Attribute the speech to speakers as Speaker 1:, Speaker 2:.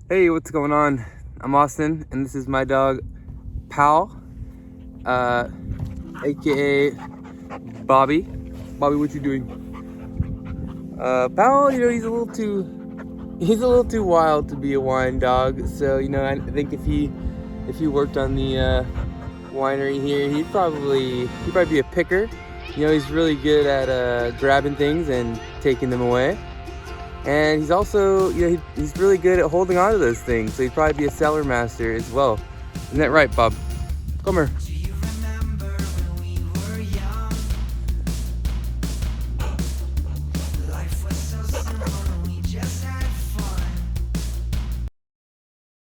Speaker 1: Hey, what's going on? I'm Austin, and this is my dog, Powell, aka Bobby. Bobby, what you doing? Powell, he's a little too wild to be a wine dog. So, I think if he worked on the winery here, he'd probably be a picker. He's really good at grabbing things and taking them away. And he's also, he's really good at holding on to those things. So he'd probably be a cellar master as well. Isn't that right, Bob? Come here.